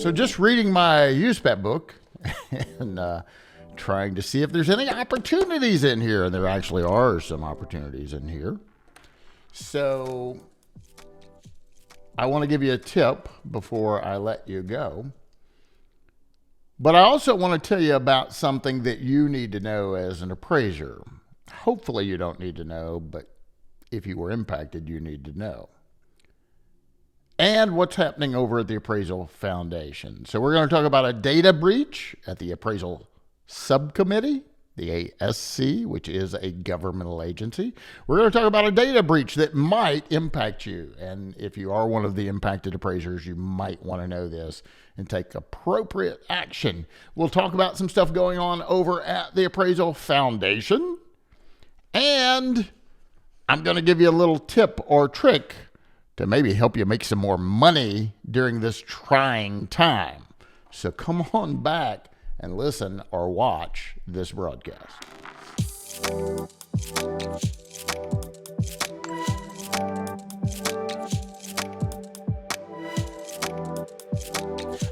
So just reading my USPAP book and trying to see if there's any opportunities in here. And there actually are some opportunities in here. So I want to give you a tip before I let you go. But I also want to tell you about something that you need to know as an appraiser. Hopefully you don't need to know, but if you were impacted, you need to know. And what's happening over at the Appraisal Foundation. So we're going to talk about a data breach at the Appraisal Subcommittee, the ASC, which is a governmental agency. We're going to talk about a data breach that might impact you. And if you are one of the impacted appraisers, you might want to know this and take appropriate action. We'll talk about some stuff going on over at the Appraisal Foundation. And I'm going to give you a little tip or trick to maybe help you make some more money during this trying time. So come on back and listen or watch this broadcast.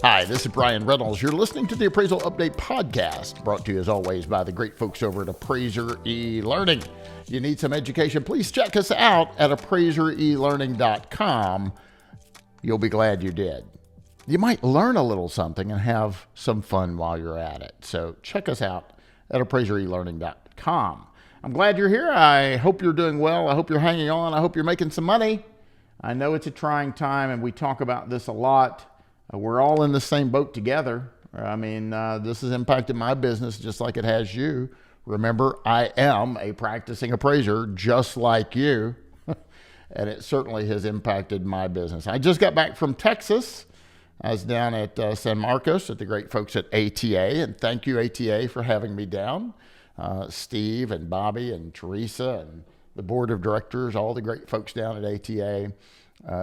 Hi, this is Brian Reynolds. You're listening to the Appraisal Update Podcast, brought to you as always by the great folks over at Appraiser eLearning. You need some education, please check us out at appraisereLearning.com. You'll be glad you did. You might learn a little something and have some fun while you're at it. So check us out at appraisereLearning.com. I'm glad you're here. I hope you're doing well. I hope you're hanging on. I hope you're making some money. I know it's a trying time, and we talk about this a lot. We're all in the same boat together. I mean, this has impacted my business just like it has you. Remember, I am a practicing appraiser just like you, and it certainly has impacted my business. I just got back from Texas. I was down at San Marcos at the great folks at ATA, and thank you, ATA, for having me down. Steve and Bobby and Teresa and the board of directors, all the great folks down at ATA.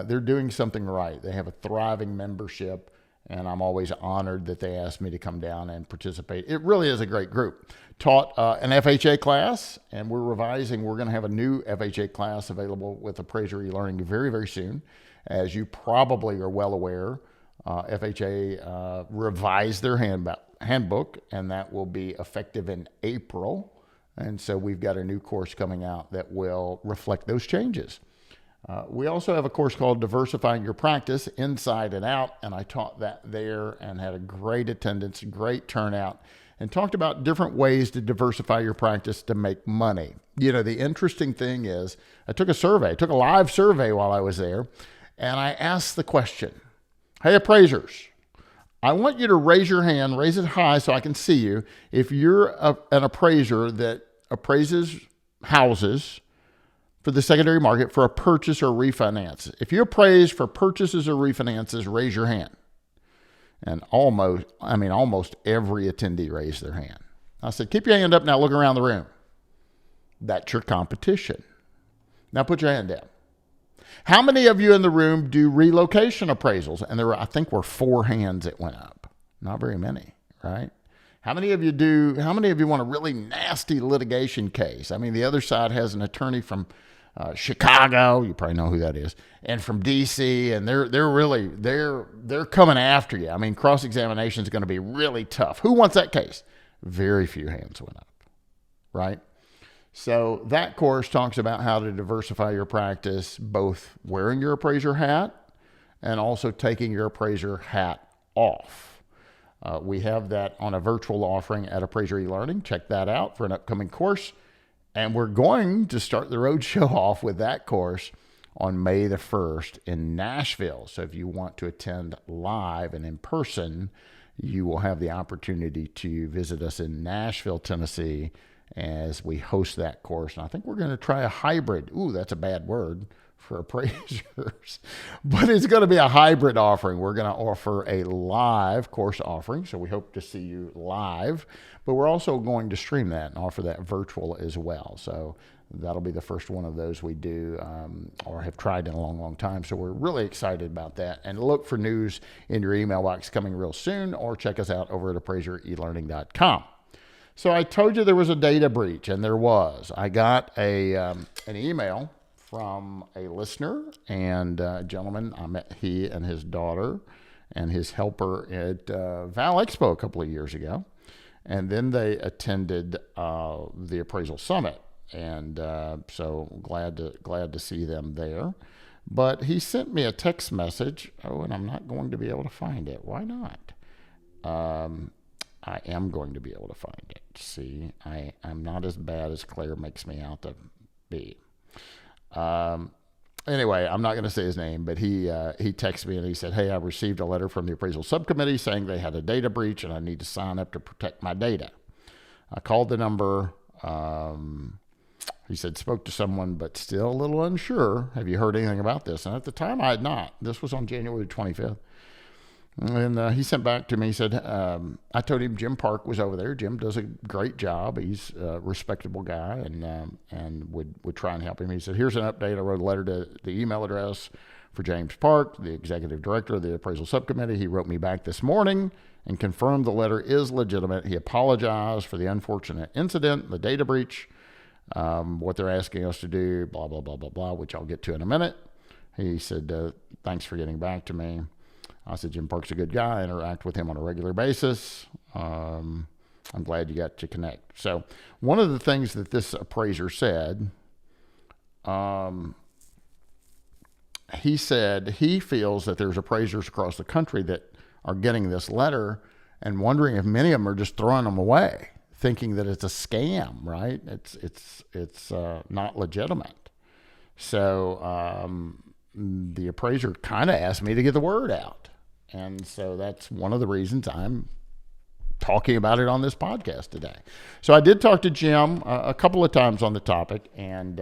They're doing something right. They have a thriving membership, and I'm always honored that they asked me to come down and participate. It really is a great group. Taught an FHA class, and we're revising. We're going to have a new FHA class available with Appraiser eLearning very, very soon. As you probably are well aware, FHA revised their handbook, and that will be effective in April. And so we've got a new course coming out that will reflect those changes. We also have a course called Diversifying Your Practice Inside and Out, and I taught that there and had a great attendance, great turnout, and talked about different ways to diversify your practice to make money. You know, the interesting thing is I took a live survey while I was there, and I asked the question, hey, appraisers, I want you to raise your hand, raise it high so I can see you, if you're an appraiser that appraises houses for the secondary market for a purchase or refinance. If you appraise for purchases or refinances, raise your hand. And almost every attendee raised their hand. I said, keep your hand up now, look around the room. That's your competition. Now put your hand down. How many of you in the room do relocation appraisals? And there were, I think, 4 hands that went up. Not very many, right? How many of you want a really nasty litigation case? I mean, the other side has an attorney from Chicago, you probably know who that is, and from DC, and they're coming after you. I mean, cross-examination is going to be really tough. Who wants that case? Very few hands went up, right? So that course talks about how to diversify your practice, both wearing your appraiser hat and also taking your appraiser hat off. We have that on a virtual offering at Appraiser eLearning. Check that out for an upcoming course. And we're going to start the road show off with that course on May the 1st in Nashville. So if you want to attend live and in person, you will have the opportunity to visit us in Nashville, Tennessee, as we host that course. And I think we're going to try a hybrid. Ooh, that's a bad word for appraisers, but it's going to be a hybrid offering. We're going to offer a live course offering, so we hope to see you live, but we're also going to stream that and offer that virtual as well. So that'll be the first one of those we do or have tried in a long, long time. So we're really excited about that, and look for news in your email box coming real soon, or check us out over at appraisereLearning.com. So I told you there was a data breach, and there was. I got an email from a listener and a gentleman. I met he and his daughter, and his helper at Val Expo a couple of years ago. And then they attended the Appraisal Summit. And so glad to see them there. But he sent me a text message. Oh, and I'm not going to be able to find it. Why not? I am going to be able to find it. See, I'm not as bad as Claire makes me out to be. Anyway, I'm not going to say his name, but he texted me and he said, hey, I received a letter from the appraisal subcommittee saying they had a data breach and I need to sign up to protect my data. I called the number. He said, spoke to someone, but still a little unsure. Have you heard anything about this? And at the time, I had not. This was on January 25th. And he sent back to me, he said, I told him Jim Park was over there. Jim does a great job. He's a respectable guy and would try and help him. He said, here's an update. I wrote a letter to the email address for James Park, the executive director of the appraisal subcommittee. He wrote me back this morning and confirmed the letter is legitimate. He apologized for the unfortunate incident, the data breach, what they're asking us to do, blah, blah, blah, blah, blah, which I'll get to in a minute. He said, thanks for getting back to me. I said, Jim Park's a good guy. I interact with him on a regular basis. I'm glad you got to connect. So one of the things that this appraiser said, he said he feels that there's appraisers across the country that are getting this letter and wondering if many of them are just throwing them away, thinking that it's a scam, right? It's not legitimate. So the appraiser kind of asked me to get the word out. And so that's one of the reasons I'm talking about it on this podcast today. So I did talk to Jim a couple of times on the topic, and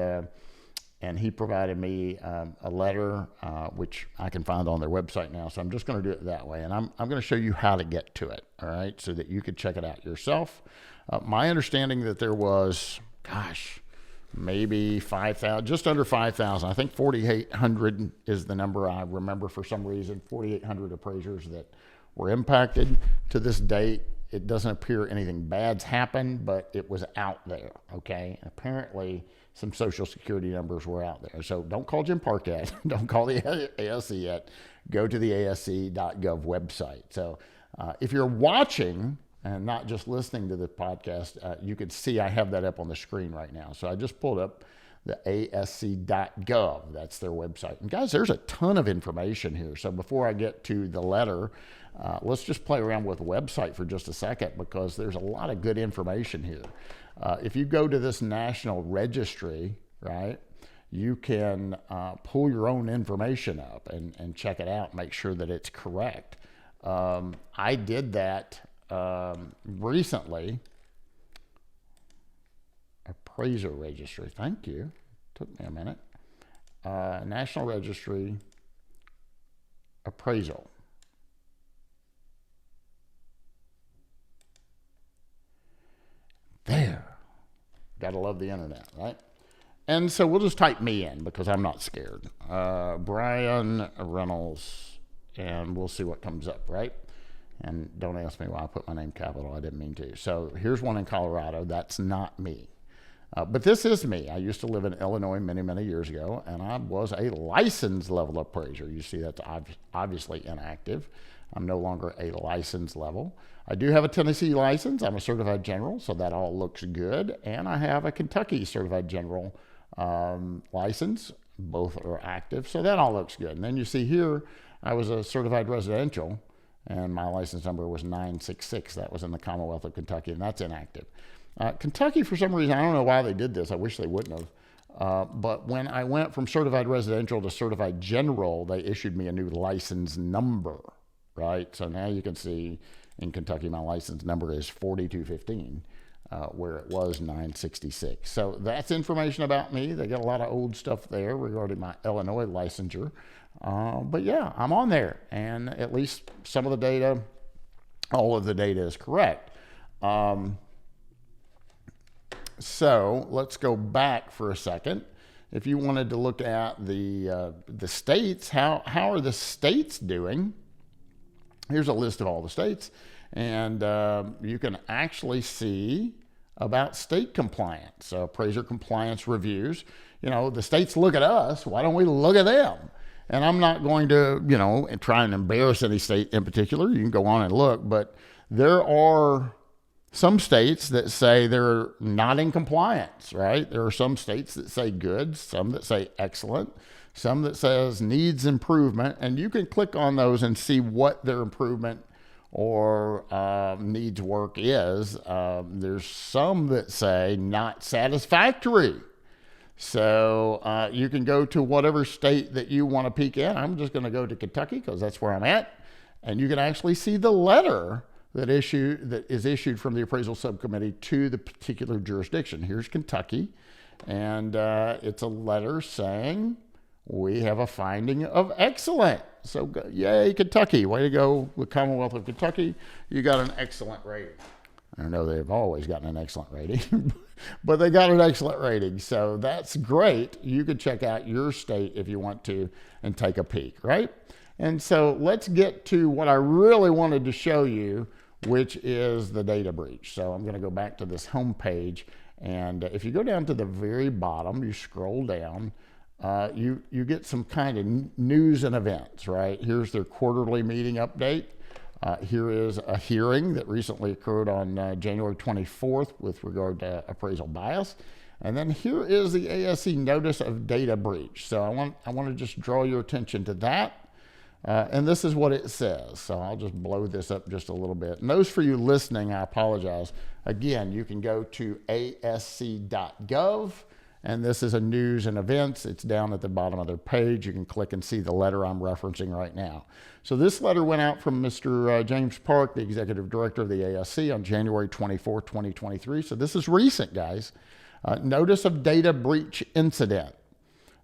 he provided me a letter, which I can find on their website now. So I'm just going to do it that way. And I'm going to show you how to get to it, all right, so that you could check it out yourself. My understanding that there was, maybe 5,000, just under 5,000. I think 4,800 is the number I remember for some reason, 4,800 appraisers that were impacted. To this date, it doesn't appear anything bad's happened, but it was out there, okay? Apparently, some Social Security numbers were out there. So don't call Jim Park yet. Don't call the ASC yet. Go to the ASC.gov website. So if you're watching and not just listening to the podcast, you can see I have that up on the screen right now. So I just pulled up the ASC.gov. That's their website. And guys, there's a ton of information here. So before I get to the letter, let's just play around with the website for just a second, because there's a lot of good information here. If you go to this national registry, right, you can pull your own information up and check it out, make sure that it's correct. I did that recently. Appraiser registry. Thank you. Took me a minute. National Registry Appraisal. There. Gotta love the internet, right? And so we'll just type me in because I'm not scared. Brian Reynolds, and we'll see what comes up, right? And don't ask me why I put my name capital. I didn't mean to. So here's one in Colorado. That's not me. But this is me. I used to live in Illinois many, many years ago, and I was a license level appraiser. You see that's obviously inactive. I'm no longer a license level. I do have a Tennessee license. I'm a certified general, so that all looks good. And I have a Kentucky certified general license. Both are active, so that all looks good. And then you see here, I was a certified residential, and my license number was 966. That was in the Commonwealth of Kentucky, and that's inactive. Kentucky, for some reason, I don't know why they did this. I wish they wouldn't have. But when I went from certified residential to certified general, they issued me a new license number, right? So now you can see in Kentucky, my license number is 4215, where it was 966. So that's information about me. They got a lot of old stuff there regarding my Illinois licensure. But yeah, I'm on there, and at least some of the data, all of the data is correct. So let's go back for a second. If you wanted to look at the states, how are the states doing? Here's a list of all the states, and you can actually see about state compliance. So appraiser compliance reviews. You know, the states look at us. Why don't we look at them? And I'm not going to, try and embarrass any state in particular. You can go on and look, but there are some states that say they're not in compliance, right? There are some states that say good, some that say excellent, some that says needs improvement, and you can click on those and see what their improvement or needs work is. There's some that say not satisfactory. So you can go to whatever state that you want to peek in. I'm just going to go to Kentucky because that's where I'm at. And you can actually see the letter that is issued from the appraisal subcommittee to the particular jurisdiction. Here's Kentucky. And it's a letter saying we have a finding of excellent. So yay, Kentucky. Way to go with Commonwealth of Kentucky. You got an excellent rating. I know they've always gotten an excellent rating, but they got an excellent rating. So that's great. You can check out your state if you want to and take a peek, right? And so let's get to what I really wanted to show you, which is the data breach. So I'm going to go back to this home page. And if you go down to the very bottom, you scroll down, you get some kind of news and events, right? Here's their quarterly meeting update. Here is a hearing that recently occurred on January 24th with regard to appraisal bias. And then here is the ASC notice of data breach. So I want to just draw your attention to that. And this is what it says. So I'll just blow this up just a little bit. And those for you listening, I apologize. Again, you can go to asc.gov. And this is a news and events. It's down at the bottom of their page. You can click and see the letter I'm referencing right now. So this letter went out from Mr. James Park, the executive director of the ASC, on January 24, 2023. So this is recent, guys. Notice of data breach incident.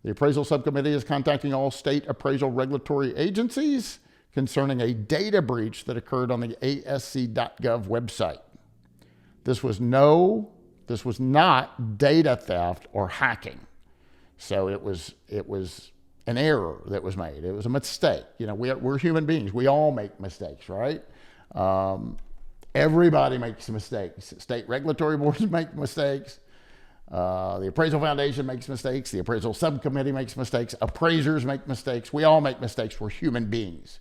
The appraisal subcommittee is contacting all state appraisal regulatory agencies concerning a data breach that occurred on the asc.gov website. This was not data theft or hacking. So it was an error that was made. It was a mistake. We're human beings. We all make mistakes, right? Everybody makes mistakes. State regulatory boards make mistakes. The Appraisal Foundation makes mistakes. The Appraisal Subcommittee makes mistakes. Appraisers make mistakes. We all make mistakes. We're human beings.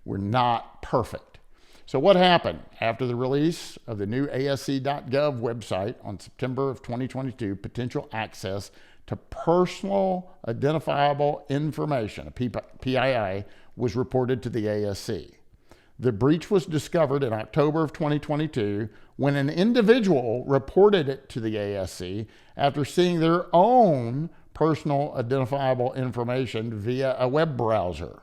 We're not perfect. So what happened? After the release of the new ASC.gov website on September of 2022, potential access to personal identifiable information, a PII, was reported to the ASC. The breach was discovered in October of 2022 when an individual reported it to the ASC after seeing their own personal identifiable information via a web browser.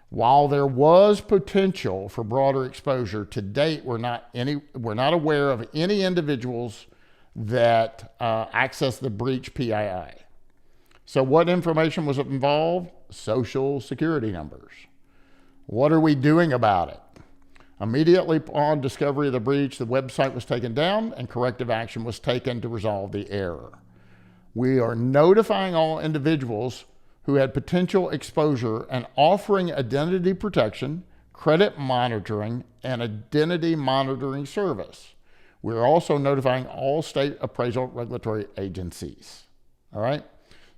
While there was potential for broader exposure, to date we're not aware of any individuals that accessed the breach PII. So what information was involved? Social security numbers. What are we doing about it? Immediately upon discovery of the breach, the website was taken down and corrective action was taken to resolve the error. We are notifying all individuals who had potential exposure and offering identity protection, credit monitoring, and identity monitoring service. We're also notifying all state appraisal regulatory agencies. All right?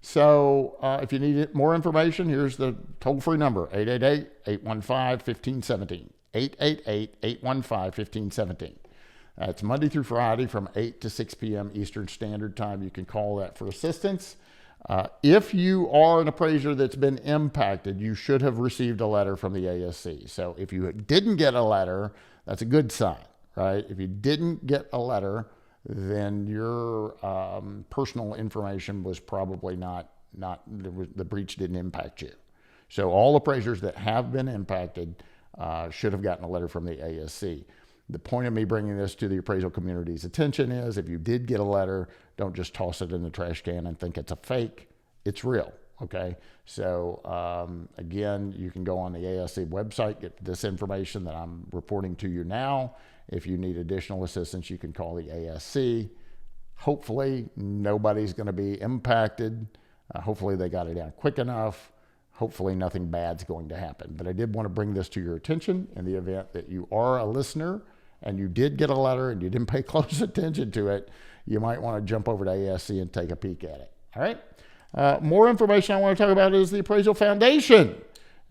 So if you need more information, here's the toll-free number, 888-815-1517, 888-815-1517. It's Monday through Friday from 8 to 6 p.m. Eastern Standard Time. You can call that for assistance. If you are an appraiser that's been impacted, you should have received a letter from the ASC. So if you didn't get a letter, that's a good sign, right? If you didn't get a letter, then your personal information was probably not the breach didn't impact you. So all appraisers that have been impacted should have gotten a letter from the ASC. The point of me bringing this to the appraisal community's attention is if you did get a letter, don't just toss it in the trash can and think it's a fake. It's real, okay? So again, you can go on the ASC website, get this information that I'm reporting to you now. If you need additional assistance, you can call the ASC. Hopefully, nobody's going to be impacted. Hopefully, they got it down quick enough. Hopefully, nothing bad's going to happen. But I did want to bring this to your attention in the event that you are a listener and you did get a letter and you didn't pay close attention to it. You might want to jump over to ASC and take a peek at it. All right? More information I want to talk about is the Appraisal Foundation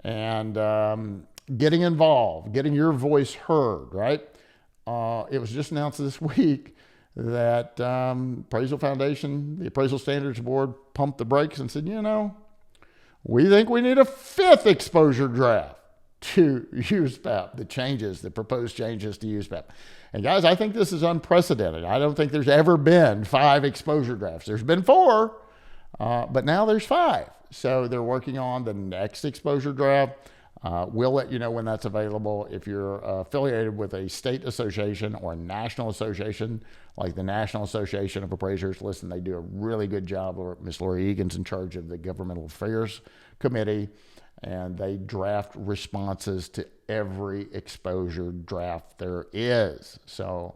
and getting involved, getting your voice heard, right? It was just announced this week that Appraisal Foundation, the Appraisal Standards Board, pumped the brakes and said, we think we need a 5th exposure draft to USPAP, the proposed changes to USPAP. And guys, I think this is unprecedented. I don't think there's ever been 5 exposure drafts. There's been 4, but now there's 5. So they're working on the next exposure draft. We'll let you know when that's available. If you're affiliated with a state association or a national association, like the National Association of Appraisers, listen, they do a really good job. Ms. Lori Egan's in charge of the Governmental Affairs Committee, and they draft responses to every exposure draft there is. So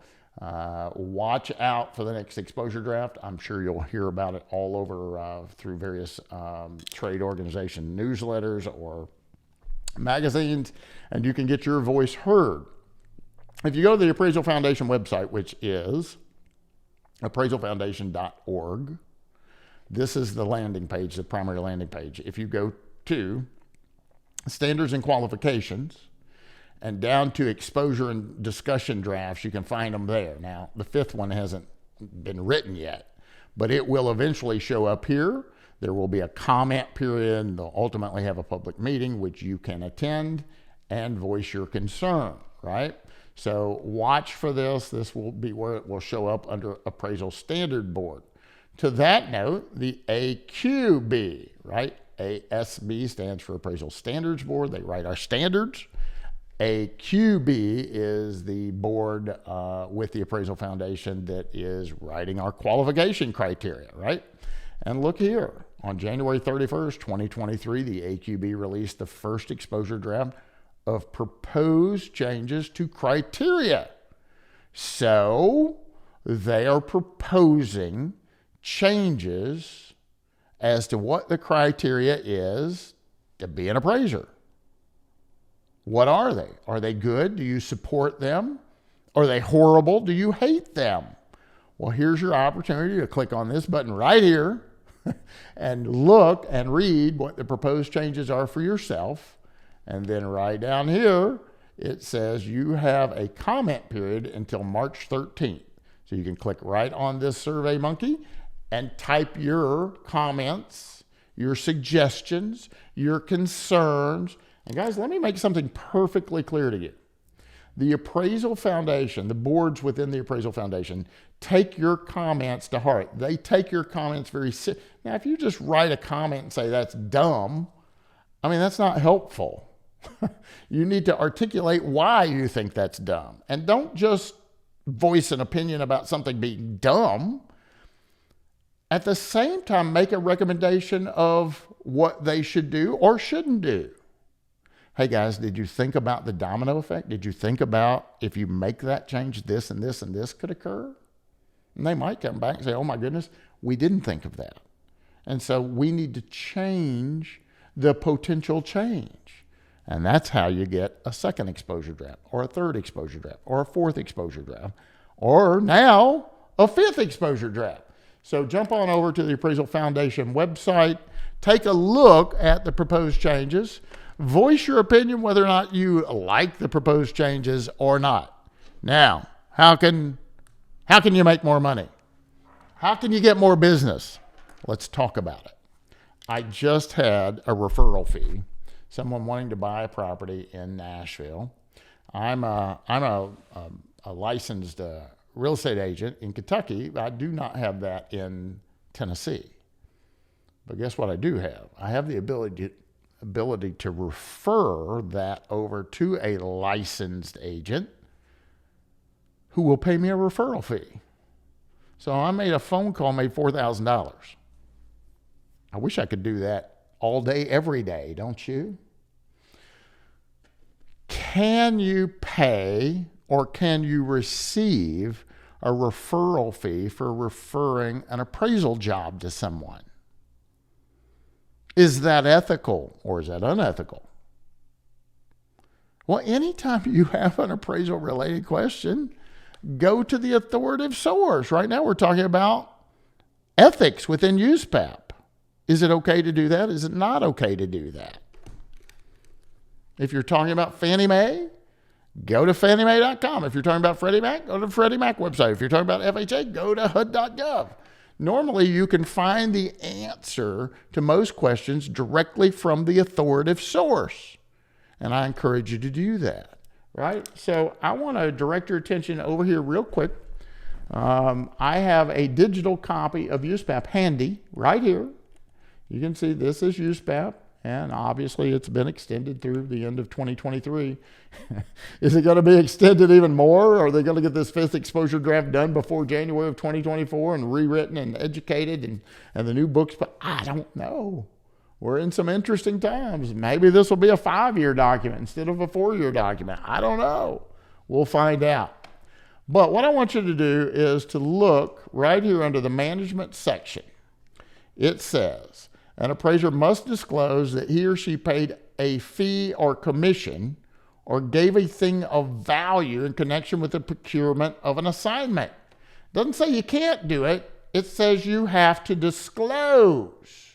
watch out for the next exposure draft. I'm sure you'll hear about it all over through various trade organization newsletters or magazines, and you can get your voice heard. If you go to the Appraisal Foundation website, which is appraisalfoundation.org, this is the landing page, the primary landing page. If you go to Standards and Qualifications and down to Exposure and Discussion Drafts, you can find them there. Now, the 5th one hasn't been written yet, but it will eventually show up here. There will be a comment period, and they'll ultimately have a public meeting, which you can attend and voice your concern, right? So watch for this. This will be where it will show up under Appraisal Standard Board. To that note, the AQB, right? ASB stands for Appraisal Standards Board. They write our standards. AQB is the board with the Appraisal Foundation that is writing our qualification criteria, right? And look here, on January 31st, 2023, the AQB released the first exposure draft of proposed changes to criteria. So they are proposing changes as to what the criteria is to be an appraiser. What are they? Are they good? Do you support them? Are they horrible? Do you hate them? Well, here's your opportunity to click on this button right here and look and read what the proposed changes are for yourself. And then right down here, it says you have a comment period until March 13th. So you can click right on this Survey Monkey and type your comments, your suggestions, your concerns. And guys, let me make something perfectly clear to you. The Appraisal Foundation, the boards within the Appraisal Foundation, take your comments to heart. They take your comments very seriously. Now, if you just write a comment and say that's dumb, I mean, that's not helpful. You need to articulate why you think that's dumb. And don't just voice an opinion about something being dumb. At the same time, make a recommendation of what they should do or shouldn't do. Hey guys, did you think about the domino effect? Did you think about if you make that change, this and this and this could occur? And they might come back and say, oh my goodness, we didn't think of that. And so we need to change the potential change. And that's how you get a second exposure draft or a third exposure draft or a fourth exposure draft or now a fifth exposure draft. So jump on over to the Appraisal Foundation website, take a look at the proposed changes, voice your opinion whether or not you like the proposed changes or not. Now, how can you make more money? How can you get more business? Let's talk about it. I just had a referral fee, someone wanting to buy a property in Nashville. I'm a licensed real estate agent in Kentucky. I do not have that in Tennessee. But guess what I do have? I have the ability to refer that over to a licensed agent who will pay me a referral fee. So I made a phone call, made $4,000. I wish I could do that all day, every day, don't you? Can you pay or can you receive a referral fee for referring an appraisal job to someone? Is that ethical or is that unethical? Well, anytime you have an appraisal related question, go to the authoritative source. Right now we're talking about ethics within USPAP. Is it okay to do that? Is it not okay to do that? If you're talking about Fannie Mae, go to fanniemae.com. If you're talking about Freddie Mac, go to the Freddie Mac website. If you're talking about FHA, go to HUD.gov. Normally, you can find the answer to most questions directly from the authoritative source. And I encourage you to do that, right? So I want to direct your attention over here real quick. I have a digital copy of USPAP handy right here. You can see this is USPAP, and obviously it's been extended through the end of 2023. Is it going to be extended even more? Or are they going to get this fifth exposure draft done before January of 2024 and rewritten and educated and the new books? But I don't know. We're in some interesting times. Maybe this will be a 5-year document instead of a 4-year document. I don't know. We'll find out. But what I want you to do is to look right here under the management section. It says, an appraiser must disclose that he or she paid a fee or commission or gave a thing of value in connection with the procurement of an assignment. It doesn't say you can't do it. It says you have to disclose.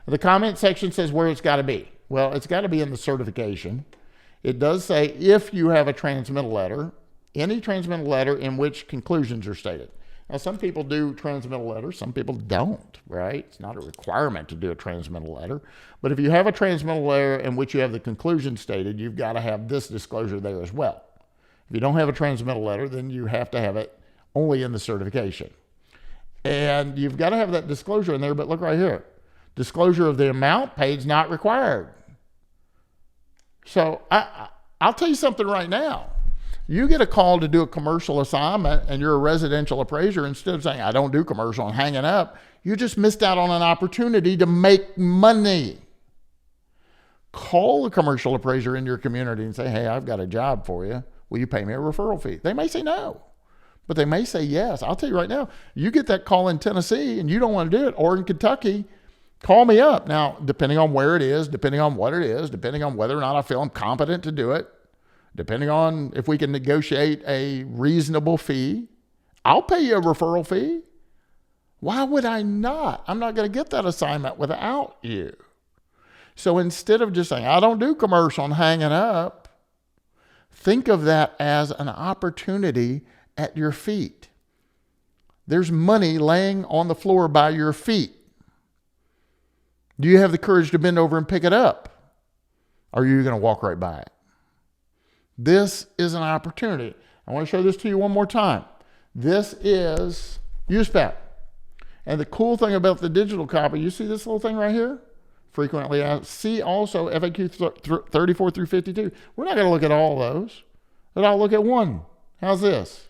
The comment section says where it's got to be. Well, it's got to be in the certification. It does say if you have a transmittal letter, any transmittal letter in which conclusions are stated. Now, some people do transmittal letters, some people don't, right? It's not a requirement to do a transmittal letter. But if you have a transmittal letter in which you have the conclusion stated, you've got to have this disclosure there as well. If you don't have a transmittal letter, then you have to have it only in the certification. And you've got to have that disclosure in there, but look right here. Disclosure of the amount paid is not required. So I'll tell you something right now. You get a call to do a commercial assignment and you're a residential appraiser, instead of saying, I don't do commercial and hanging up, you just missed out on an opportunity to make money. Call a commercial appraiser in your community and say, hey, I've got a job for you. Will you pay me a referral fee? They may say no, but they may say yes. I'll tell you right now, you get that call in Tennessee and you don't want to do it, or in Kentucky, call me up. Now, depending on where it is, depending on what it is, depending on whether or not I feel I'm competent to do it, depending on if we can negotiate a reasonable fee, I'll pay you a referral fee. Why would I not? I'm not going to get that assignment without you. So instead of just saying, I don't do commercial and hanging up, think of that as an opportunity at your feet. There's money laying on the floor by your feet. Do you have the courage to bend over and pick it up? Or are you going to walk right by it? This is an opportunity. I want to show this to you one more time. This is USPAP. And the cool thing about the digital copy, you see this little thing right here? Frequently asked. See also FAQ 34 through 52. We're not going to look at all those, but I'll look at one. How's this?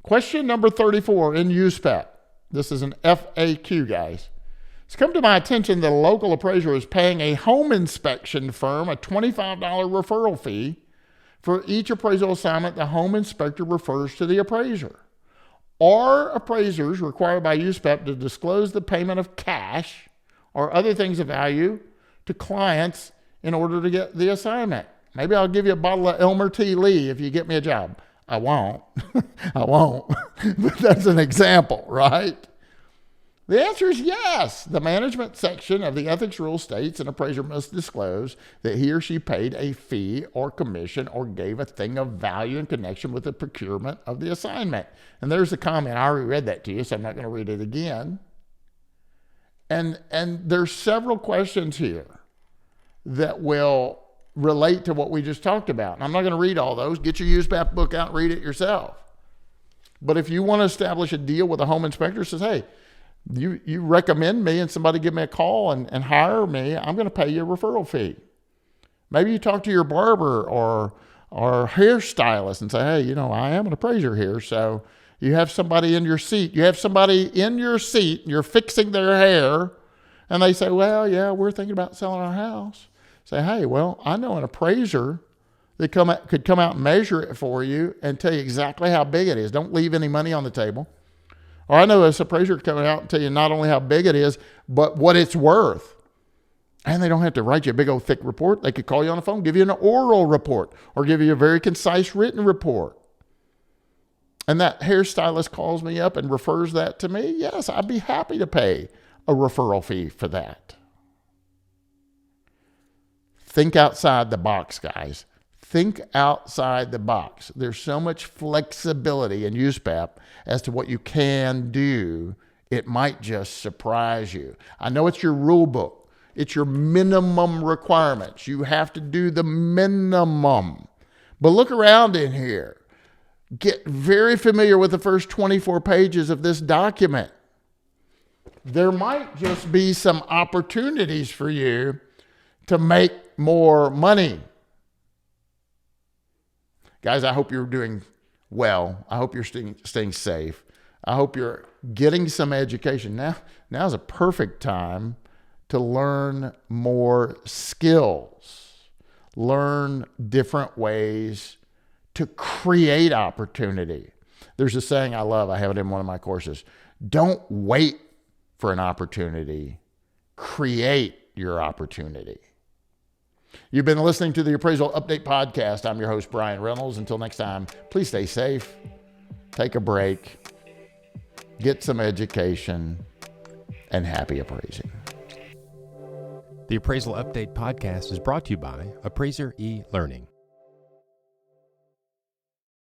Question number 34 in USPAP. This is an FAQ, guys. It's come to my attention that a local appraiser is paying a home inspection firm a $25 referral fee for each appraisal assignment the home inspector refers to the appraiser. Are appraisers required by USPAP to disclose the payment of cash or other things of value to clients in order to get the assignment? Maybe I'll give you a bottle of Elmer T. Lee if you get me a job. I won't. I won't. But that's an example, right? The answer is yes. The management section of the ethics rule states an appraiser must disclose that he or she paid a fee or commission or gave a thing of value in connection with the procurement of the assignment. And there's the comment. I already read that to you, so I'm not going to read it again. And there's several questions here that will relate to what we just talked about. And I'm not going to read all those. Get your USPAP book out and read it yourself. But if you want to establish a deal with a home inspector, says, hey, you recommend me and somebody give me a call and hire me, I'm going to pay you a referral fee. Maybe you talk to your barber or hairstylist and say, hey, I am an appraiser here. So you have somebody in your seat. You're fixing their hair. And they say, well, yeah, we're thinking about selling our house. Say, hey, well, I know an appraiser that could come out and measure it for you and tell you exactly how big it is. Don't leave any money on the table. Or I know this appraiser coming out and tell you not only how big it is, but what it's worth. And they don't have to write you a big old thick report. They could call you on the phone, give you an oral report, or give you a very concise written report. And that hairstylist calls me up and refers that to me. Yes, I'd be happy to pay a referral fee for that. Think outside the box, guys. Think outside the box. There's so much flexibility in USPAP as to what you can do. It might just surprise you. I know it's your rule book. It's your minimum requirements. You have to do the minimum. But look around in here. Get very familiar with the first 24 pages of this document. There might just be some opportunities for you to make more money. Guys, I hope you're doing well. I hope you're staying safe. I hope you're getting some education. Now's a perfect time to learn more skills. Learn different ways to create opportunity. There's a saying I love. I have it in one of my courses. Don't wait for an opportunity. Create your opportunity. You've been listening to the Appraisal Update Podcast. I'm your host, Brian Reynolds. Until next time, please stay safe, take a break, get some education, and happy appraising. The Appraisal Update Podcast is brought to you by Appraiser eLearning.